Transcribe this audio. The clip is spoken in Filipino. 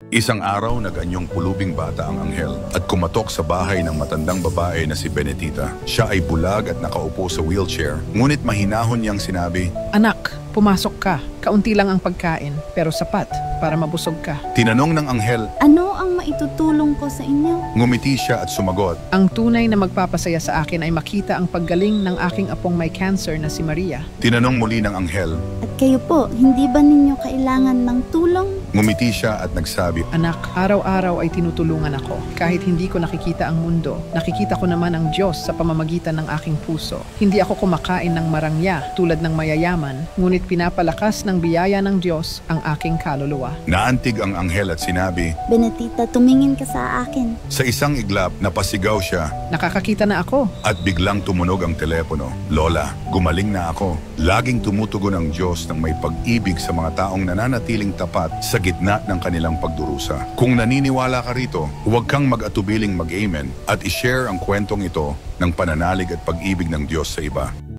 Isang araw, nag-anyong pulubing bata ang anghel at kumatok sa bahay ng matandang babae na si Benitita. Siya ay bulag at nakaupo sa wheelchair, ngunit mahinahon niyang sinabi, "Anak, pumasok ka. Kaunti lang ang pagkain, pero sapat para mabusog ka." Tinanong ng anghel, Ano ang maitutulong ko sa inyo? ngumiti siya at sumagot, Ang tunay na magpapasaya sa akin ay makita ang paggaling ng aking apong may cancer na si Maria. Tinanong muli ng anghel, At kayo po, hindi ba ninyo kailangan ng tulong? ngumiti siya at nagsabi, Anak, araw-araw ay tinutulungan ako. Kahit hindi ko nakikita ang mundo, nakikita ko naman ang Diyos sa pamamagitan ng aking puso. Hindi ako kumakain ng marangya tulad ng mayayaman, ngunit pinapalakas ng biyaya ng Diyos ang aking kaluluwa. Naantig ang anghel at sinabi, Benitita, tumingin ka sa akin. sa isang iglap napasigaw siya Nakakakita na ako. at biglang tumunog ang telepono. Lola, gumaling na ako. Laging tumutugon ang Diyos ng may pag-ibig sa mga taong nananatiling tapat sa gitna ng kanilang pagdurusa. Kung naniniwala ka rito, huwag kang mag-atubiling mag-amen at ishare ang kwentong ito ng pananalig at pag-ibig ng Diyos sa iba.